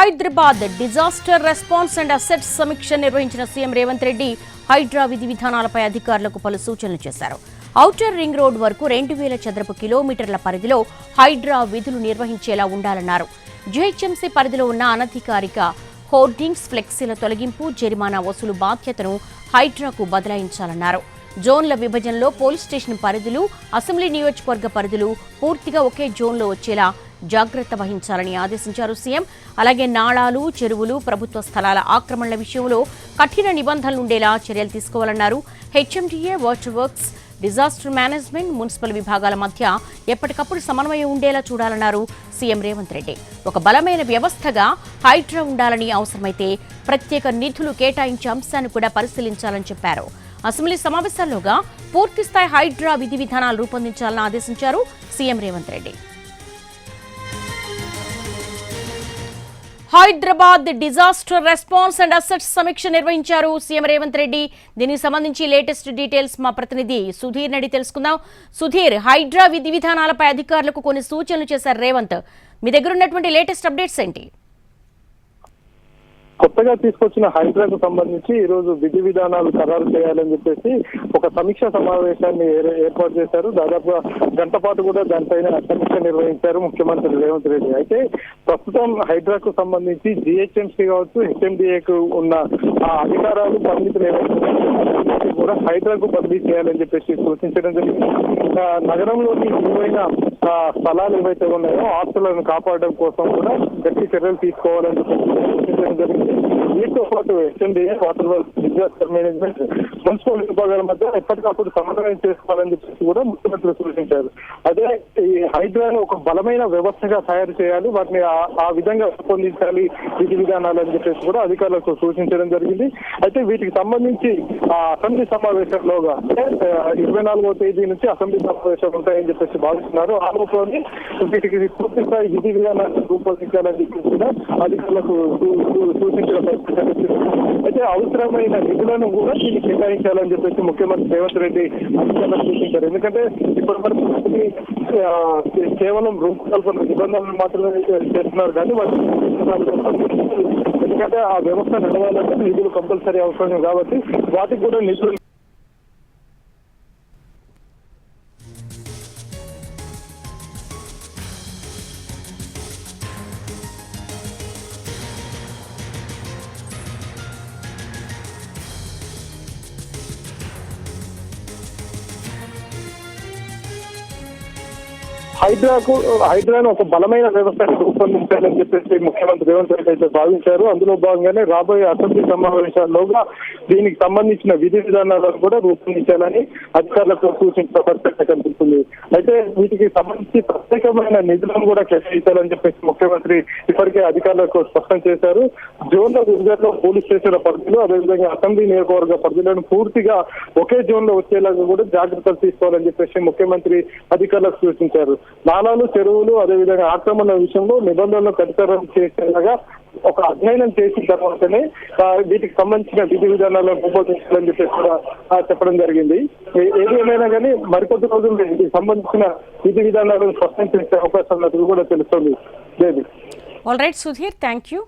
Hyderabad disaster response and assets సమీక్ష నిర్వహించిన CM Revanth Reddy Hydraa విధి విధానాలపై అధికారులకు పలు సూచనలు చేశారు. ఔటర్ రింగ్ రోడ్ వరకు 2000 చదరపు కిలోమీటర్ల పరిధిలో హైడ్రా విధులు నిర్వహించేలా ఉండాలన్నారు. జీహెచ్ఎంసీ పరిధిలో ఉన్న అనధికారిక హోర్డింగ్స్, ఫ్లెక్సీల తొలగింపు, జరిమానా వసూలు బాధ్యతను హైడ్రాకు బదలాయించాలన్నారు. జోన్ల విభజనలో పోలీస్ స్టేషన్ పరిధులు, అసెంబ్లీ నియోజకవర్గ పరిధులు పూర్తిగా ఒకే జోన్లో వచ్చేలా జాగ్రత్త వహించాలని ఆదేశించారు సీఎం. అలాగే నాళాలు, చెరువులు, ప్రభుత్వ స్థలాల ఆక్రమణల విషయంలో కఠిన నిబంధనలు ఉండేలా చర్యలు తీసుకోవాలన్నారు. HMDA, water works, disaster management, municipal విభాగాల మధ్య ఎప్పటికప్పుడు సమన్వయం ఉండేలా చూడాలన్నారు సీఎం రేవంత్ రెడ్డి. ఒక బలమైన వ్యవస్థగా హైడ్రా ఉండాలని, అవసరమైతే ప్రత్యేక నిధులు కేటాయించే అంశాన్ని కూడా పరిశీలించాలని చెప్పారు. అసెంబ్లీ సమావేశాల్లోగా పూర్తిస్థాయి హైడ్రా విధి విధానాలు రూపొందించాలని ఆదేశించారు CM Revanth Reddy. Hyderabad disaster response and assets సమీక్ష నిర్వహించారు సీఎం రేవంత్ రెడ్డి. దీనికి సంబంధించి లేటెస్ట్ డీటెయిల్స్ మా ప్రతినిధి సుధీర్ నడి తెలుసుకుందాం. సుధీర్, హైడ్రా విధి విధానాలపై అధికారులకు కొన్ని సూచనలు చేశారు రేవంత్. మీ దగ్గర ఉన్నటువంటి లేటెస్ట్ అప్డేట్స్ ఏంటి? కొత్తగా తీసుకొచ్చిన హైడ్రాకు సంబంధించి ఈ రోజు విధి విధానాలు ఖరారు చేయాలని చెప్పేసి ఒక సమీక్ష సమావేశాన్ని ఏర్పాటు చేశారు. దాదాపుగా గంట పాటు కూడా దానిపైన సమీక్ష నిర్వహించారు ముఖ్యమంత్రి రేవంత్ రెడ్డి. అయితే ప్రస్తుతం హైడ్రాకు సంబంధించి జిహెచ్ఎంసీ కావచ్చు, హెచ్ఎండిఏకు ఉన్న అధికారాలు, పరిమితులు ఏవైతే కూడా హైడ్రాకు బదిలీ చేయాలని చెప్పేసి సూచించడం జరిగింది. నగరంలోని విలువైన స్థలాలు ఏవైతే ఉన్నాయో ఆస్తులను కాపాడడం కోసం కూడా గట్టి చర్యలు తీసుకోవాలని చెప్పేసి సూచించడం జరిగింది. వీటితో పాటు HMDA, water works, disaster management, municipal విభాగాల మధ్య ఎప్పటికప్పుడు సమన్వయం చేసుకోవాలని చెప్పేసి కూడా ముఖ్యమంత్రి సూచించారు. అదే ఈ హైడ్రాను ఒక బలమైన వ్యవస్థగా తయారు చేయాలి, వాటిని ఆ విధంగా రూపొందించాలి విధి విధానాలు అని చెప్పేసి కూడా అధికారులకు సూచించడం జరిగింది. అయితే వీటికి సంబంధించి అసెంబ్లీ సమావేశంలోగా 24వ తేదీ నుంచి అసెంబ్లీ సమావేశాలు ఉంటాయని చెప్పేసి భావిస్తున్నారు. ఆ రూపంలో వీటికి పూర్తి స్థాయి విధి విధానాలను రూపొందించాలని చెప్పేసి కూడా అధికారులకు సూచించడం పరిస్థితి. అయితే అవసరమైన నిధులను కూడా దీనికి కేటాయించాలని చెప్పేసి ముఖ్యమంత్రి రేవంత్ రెడ్డి అధికారులకు సూచించారు. ఎందుకంటే ఇప్పటి వరకు కేవలం రూపకల్పన నిబంధనలు మాత్రమే చేస్తున్నారు కానీ ఎందుకంటే ఆ వ్యవస్థ నడవాలంటే నిధులు కంపల్సరీ అవసరం కాబట్టి వాటికి కూడా నిధులు హైడ్రాను ఒక బలమైన వ్యవస్థను రూపొందించాలని చెప్పేసి ముఖ్యమంత్రి రేవంత్ రెడ్డి అయితే భావించారు. అందులో భాగంగానే రాబోయే అసెంబ్లీ సమావేశాల్లోగా దీనికి సంబంధించిన విధి విధానాలను కూడా రూపొందించాలని అధికారులకు సూచించిన పరిస్థితి కనిపిస్తుంది. అయితే వీటికి సంబంధించి ప్రత్యేకమైన నిధులను కూడా కేటాయించాలని చెప్పేసి ముఖ్యమంత్రి ఇప్పటికే అధికారులకు స్పష్టం చేశారు. జోన్ల విభజనలో పోలీస్ స్టేషన్ల పరిధిలో, అదేవిధంగా అసెంబ్లీ నియోజకవర్గ పరిధిలను పూర్తిగా ఒకే జోన్ లో వచ్చేలాగా కూడా జాగ్రత్తలు తీసుకోవాలని చెప్పేసి ముఖ్యమంత్రి అధికారులకు సూచించారు. నాలాలు, చెరువులు, అదేవిధంగా ఆక్రమణ విషయంలో నిబంధనలు కఠితరం చేసేలాగా ఒక అధ్యయనం చేసిన తర్వాతనే వీటికి సంబంధించిన విధి విధానాలను రూపొందించాలని చెప్పేసి కూడా చెప్పడం జరిగింది. ఏది ఏమైనా కానీ మరికొద్ది రోజుల్లో దీనికి సంబంధించిన విధి విధానాలను స్పష్టం చేసే అవకాశం ఉన్నట్టు కూడా తెలుస్తుంది. All right Sudheer, thank you.